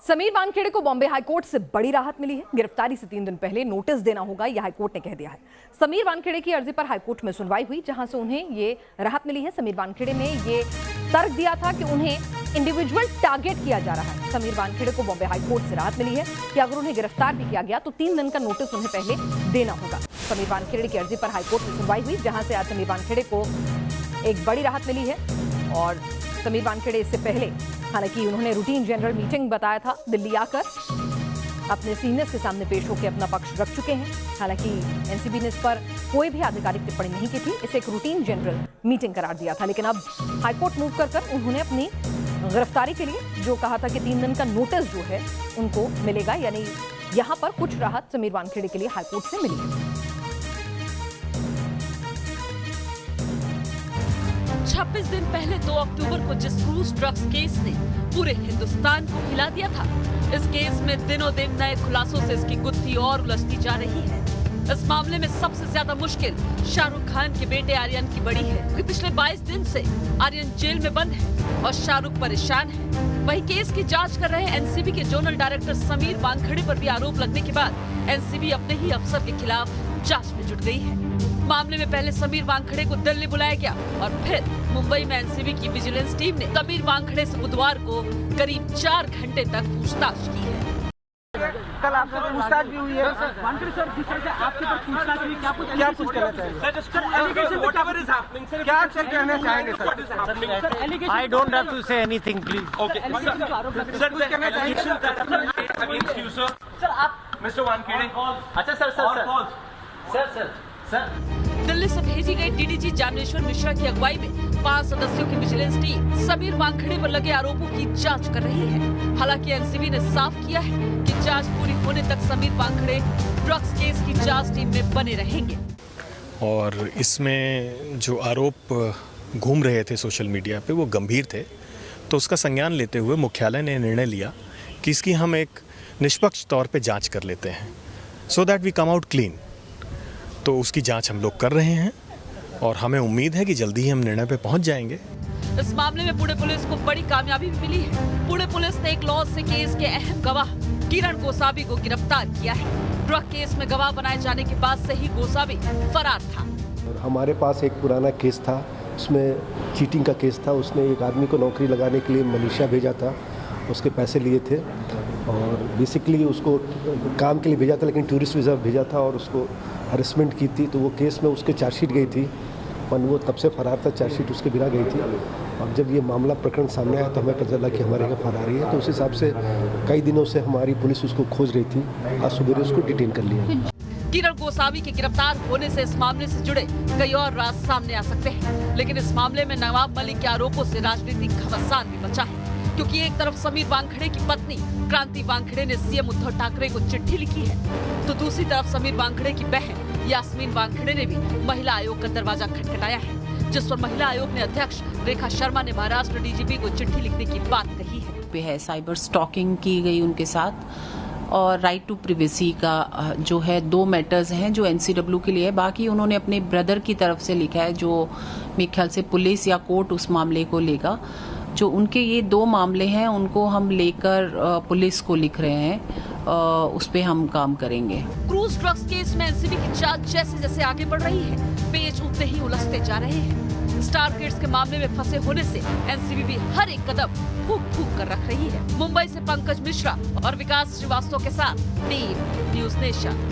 समीर वानखेड़े को बॉम्बे हाईकोर्ट से बड़ी राहत मिली है। गिरफ्तारी से 3 दिन पहले नोटिस देना होगा, यह हाईकोर्ट ने कह दिया है। समीर वानखेड़े की अर्जी पर हाईकोर्ट में सुनवाई हुई, जहां से उन्हें ये राहत मिली है। समीर वानखेड़े ने ये तर्क दिया था कि उन्हें इंडिविजुअल टारगेट किया जा रहा है। समीर वानखेड़े को बॉम्बे हाईकोर्ट से राहत मिली है कि अगर उन्हें गिरफ्तार भी किया गया तो 3 दिन का नोटिस उन्हें पहले देना होगा। समीर वानखेड़े की अर्जी पर हाईकोर्ट में सुनवाई हुई, जहां से आज समीर वानखेड़े को एक बड़ी राहत मिली है। और समीर वानखेड़े इससे पहले हालांकि उन्होंने रूटीन जनरल मीटिंग बताया था, दिल्ली आकर अपने सीनियर्स के सामने पेश होकर अपना पक्ष रख चुके हैं। हालांकि एनसीबी ने इस पर कोई भी आधिकारिक टिप्पणी नहीं की थी, इसे एक रूटीन जनरल मीटिंग करार दिया था। लेकिन अब हाईकोर्ट मूव कर उन्होंने अपनी गिरफ्तारी के लिए जो कहा था कि 3 दिन का नोटिस जो है उनको मिलेगा, यानी यहां पर कुछ राहत समीर वानखेड़े के लिए हाईकोर्ट से मिली है। 26 दिन पहले 2 अक्टूबर को जिस क्रूज ड्रग्स केस ने पूरे हिंदुस्तान को हिला दिया था, इस केस में दिनों दिन नए खुलासों से इसकी गुत्थी और उलझती जा रही है। इस मामले में सबसे ज्यादा मुश्किल शाहरुख खान के बेटे आर्यन की बड़ी है, क्योंकि पिछले 22 दिन से आर्यन जेल में बंद है और शाहरुख परेशान है। वही केस की जांच कर रहे एनसीबी के जोनल डायरेक्टर समीर वानखेड़े पर भी आरोप लगने के बाद एनसीबी अपने ही अफसर के खिलाफ जांच में जुट गई है। मामले में पहले समीर वानखेड़े को दिल्ली बुलाया गया और फिर मुंबई में एनसीबी की विजिलेंस टीम ने समीर वानखेड़े से बुधवार को करीब 4 घंटे तक पूछताछ की है। कल आपसे पूछताछ भी हुई है। वानखेड़े सर, जिस तरह से आपके पर पूछताछ हुई, क्या कुछ कहना चाहेंगे? क्या सर कहना चाहेंगे sir? I don't have to say anything, please. Okay. Sir कुछ कहना चाहेंगे? सर आप मिस्टर वानखेड़े, अच्छा सर दिल्ली से भेजी गई डीडीजी जामनेश्वर मिश्रा की अगुवाई में 5 सदस्यों की विजिलेंस टीम समीर वानखेड़े पर लगे आरोपों की जांच कर रही है। हालांकि एनसीबी ने साफ किया है कि जांच पूरी होने तक समीर वानखेड़े ड्रग्स केस की जांच टीम में बने रहेंगे। और इसमें जो आरोप घूम रहे थे सोशल मीडिया पे वो गंभीर थे, तो उसका संज्ञान लेते हुए मुख्यालय ने निर्णय लिया कि इसकी हम एक निष्पक्ष तौर पे जांच कर लेते हैं, so that we come out clean. तो उसकी जांच हम लोग कर रहे हैं और हमें उम्मीद है कि जल्दी ही हम निर्णय पे पहुंच जाएंगे। इस मामले में पुणे पुलिस को बड़ी कामयाबी भी मिली है। पुणे पुलिस ने एक लॉस से केस के अहम गवाह किरण गोसावी को गिरफ्तार किया है। ड्रग केस में गवाह बनाए जाने के बाद से ही गोसावी फरार था। और हमारे पास एक पुराना केस था, उसमें चीटिंग का केस था। उसने एक आदमी को नौकरी लगाने के लिए मलेशिया भेजा था, उसके पैसे लिए थे और बेसिकली उसको काम के लिए भेजा था, लेकिन टूरिस्ट वीज़ा भेजा था और उसको हरेसमेंट की थी। तो वो केस में उसके चार्जशीट गई थी और वो तब से फरार था, चार्जशीट उसके बिना गई थी। अब जब ये मामला प्रकरण सामने आया तो हमें पता चला कि हमारे यहाँ फरारी है, तो उस हिसाब से कई दिनों से हमारी पुलिस उसको खोज रही थी। आज सुबह उसको डिटेन कर लिया। किरण गोसावी के गिरफ्तार होने से इस मामले से जुड़े कई और राज सामने आ सकते हैं, लेकिन इस मामले में नवाब मलिक के आरोपों से राजनीतिक घमासान भी बचा है, क्योंकि एक तरफ समीर वानखेड़े की पत्नी क्रांति वानखेड़े ने सीएम उद्धव ठाकरे को चिट्ठी लिखी है, तो दूसरी तरफ समीर वानखेड़े की बहन यास्मीन वानखेड़े ने भी महिला आयोग का दरवाजा खटखटाया है, जिस पर महिला आयोग ने अध्यक्ष रेखा शर्मा ने महाराष्ट्र डीजीपी को चिट्ठी लिखने की बात कही है। साइबर स्टॉकिंग की गई उनके साथ और राइट टू प्रिवेसी का जो है 2 मैटर्स हैं जो एनसीडब्ल्यू के लिए है। बाकी उन्होंने अपने ब्रदर की तरफ से लिखा है, जो मेरे ख्याल से पुलिस या कोर्ट उस मामले को लेगा। जो उनके ये 2 मामले हैं उनको हम लेकर पुलिस को लिख रहे हैं, उस पे हम काम करेंगे। क्रूज ड्रग्स केस में एनसीबी की जांच जैसे जैसे आगे बढ़ रही है, पेच उतने ही उलझते जा रहे हैं। स्टार किड्स के मामले में फंसे होने से एनसीबी भी हर एक कदम फूंक कर रख रही है। मुंबई से पंकज मिश्रा और विकास श्रीवास्तव के साथ टीम न्यूज़ नेशन।